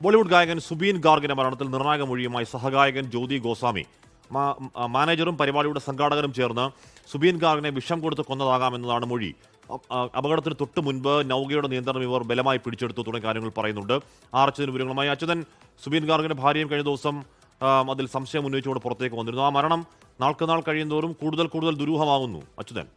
ബോളിവുഡ് ഗായകൻ സുബീൻ ഗാർഗിന്റെ മരണത്തിൽ നിർണായക മൊഴിയുമായി സഹഗായകൻ ജ്യോതി ഗോസ്വാമി. മാനേജറും പരിപാടിയുടെ സംഘാടകരും ചേർന്ന് സുബീൻ ഗാർഗിനെ വിഷം കൊടുത്ത് കൊന്നതാകാമെന്നതാണ് മൊഴി. അപകടത്തിന് തൊട്ട് മുൻപ് നൗകയുടെ നിയന്ത്രണം ഇവർ ബലമായി പിടിച്ചെടുത്തു തുടങ്ങിയ കാര്യങ്ങൾ പറയുന്നുണ്ട്. അച്യുതൻ വിവരങ്ങളുമായി. അച്യുതൻ, സുബീൻ ഗാർഗിന്റെ ഭാര്യയും കഴിഞ്ഞ ദിവസം അതിൽ സംശയം ഉന്നയിച്ചുകൊണ്ട് പുറത്തേക്ക് വന്നിരുന്നു. ആ മരണം നാൾക്കുനാൾ കഴിയുന്തോറും കൂടുതൽ ദുരൂഹമാകുന്നു. അച്യുതൻ.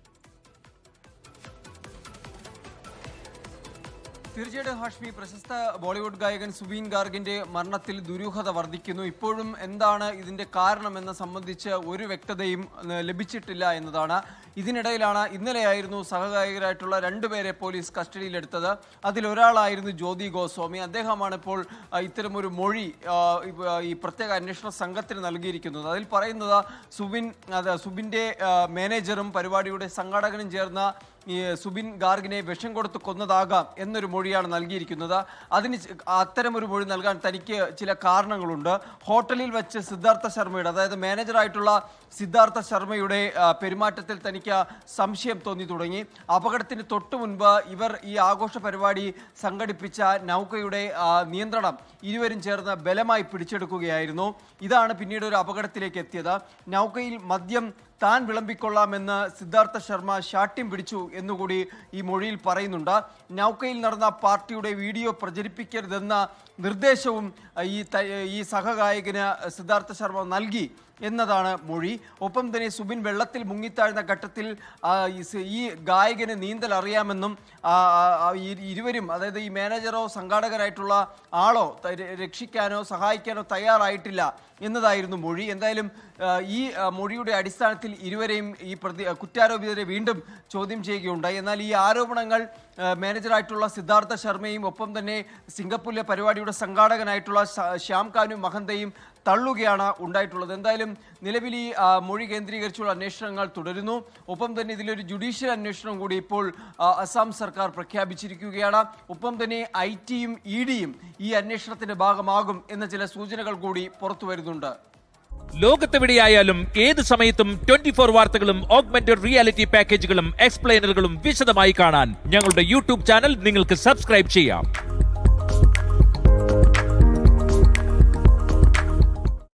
തീർച്ചയായിട്ടും ഹാഷ്മി, പ്രശസ്ത ബോളിവുഡ് ഗായകൻ സുബീൻ ഗാർഗിന്റെ മരണത്തിൽ ദുരൂഹത വർദ്ധിക്കുന്നു. ഇപ്പോഴും എന്താണ് ഇതിന്റെ കാരണമെന്ന് സംബന്ധിച്ച് ഒരു വ്യക്തതയും ലഭിച്ചിട്ടില്ല എന്നതാണ്. ഇതിനിടയിലാണ് ഇന്നലെയായിരുന്നു സഹഗായകരായിട്ടുള്ള രണ്ടുപേരെ പോലീസ് കസ്റ്റഡിയിലെടുത്തത്. അതിലൊരാളായിരുന്നു ജ്യോതി ഗോസ്വാമി. അദ്ദേഹമാണ് ഇപ്പോൾ ഇത്തരമൊരു മൊഴി ഈ പ്രത്യേക അന്വേഷണ സംഘത്തിന് നൽകിയിരിക്കുന്നത്. അതിൽ പറയുന്നത് സുബിൻ്റെ മാനേജറും പരിപാടിയുടെ സംഘാടകനും ചേർന്ന ഈ സുബിൻ ഗാർഗിനെ വിഷം കൊടുത്ത് കൊന്നതാകാം എന്നൊരു മൊഴിയാണ് നൽകിയിരിക്കുന്നത്. അത്തരമൊരു മൊഴി നൽകാൻ തനിക്ക് ചില കാരണങ്ങളുണ്ട്. ഹോട്ടലിൽ വെച്ച് സിദ്ധാർത്ഥ ശർമ്മയുടെ, അതായത് മാനേജറായിട്ടുള്ള സിദ്ധാർത്ഥ ശർമ്മയുടെ പെരുമാറ്റത്തിൽ തനിക്ക് സംശയം തോന്നി തുടങ്ങി. അപകടത്തിന് തൊട്ടു മുൻപ് ഇവർ ഈ ആഘോഷ പരിപാടി സംഘടിപ്പിച്ച നൗകയുടെ നിയന്ത്രണം ഇരുവരും ചേർന്ന് ബലമായി പിടിച്ചെടുക്കുകയായിരുന്നു. ഇതാണ് പിന്നീട് ഒരു അപകടത്തിലേക്ക് എത്തിയത്. നൗകയിൽ മദ്യം താൻ വിളമ്പിക്കൊള്ളാമെന്ന് സിദ്ധാർത്ഥ ശർമ്മ ശാഠ്യം പിടിച്ചു എന്നുകൂടി ഈ മൊഴിയിൽ പറയുന്നുണ്ട്. നൗകയിൽ നടന്ന പാർട്ടിയുടെ വീഡിയോ പ്രചരിപ്പിക്കരുതെന്ന നിർദ്ദേശവും ഈ സഹഗായകന് സിദ്ധാർത്ഥ ശർമ്മ നൽകി എന്നതാണ് മൊഴി. ഒപ്പം തന്നെ സുബിൻ വെള്ളത്തിൽ മുങ്ങിത്താഴ്ന്ന ഘട്ടത്തിൽ ഈ ഗായകന് നീന്തൽ അറിയാമെന്നും ഇരുവരും, അതായത് ഈ മാനേജറോ സംഘാടകരായിട്ടുള്ള ആളോ രക്ഷിക്കാനോ സഹായിക്കാനോ തയ്യാറായിട്ടില്ല എന്നതായിരുന്നു മൊഴി. എന്തായാലും ഈ മൊഴിയുടെ അടിസ്ഥാനത്തിൽ ഇരുവരെയും ഈ കുറ്റാരോപിതരെ വീണ്ടും ചോദ്യം ചെയ്യുകയുണ്ടായി. എന്നാൽ ഈ ആരോപണങ്ങൾ മാനേജറായിട്ടുള്ള സിദ്ധാർത്ഥ ശർമ്മയും ഒപ്പം തന്നെ സിംഗപ്പൂരിലെ പരിപാടിയുടെ സംഘാടകനായിട്ടുള്ള ശ്യാം കാനു മഹന്തയും തള്ളുകയാണ് ഉണ്ടായിട്ടുള്ളത്. എന്തായാലും നിലവിൽ ഈ മൊഴി കേന്ദ്രീകരിച്ചുള്ള അന്വേഷണങ്ങൾ തുടരുന്നു. ഒപ്പം തന്നെ ഇതിലൊരു ജുഡീഷ്യൽ അന്വേഷണം കൂടി ഇപ്പോൾ അസം സർക്കാർ പ്രഖ്യാപിച്ചിരിക്കുകയാണ്. ഒപ്പം തന്നെ IT-യും ED-യും ഈ അന്വേഷണത്തിന്റെ ഭാഗമാകും എന്ന ചില സൂചനകൾ കൂടി പുറത്തു വരുന്നുണ്ട്. ലോകത്തെവിടെയായാലും ഏത് സമയത്തും 24 വാർത്തകളും ഓഗ്മെന്റഡ് റിയാലിറ്റി പാക്കേജുകളും എക്സ്പ്ലെയിനറുകളും വിശദമായി കാണാൻ ഞങ്ങളുടെ YouTube ചാനൽ നിങ്ങൾക്ക് സബ്സ്ക്രൈബ് ചെയ്യാം.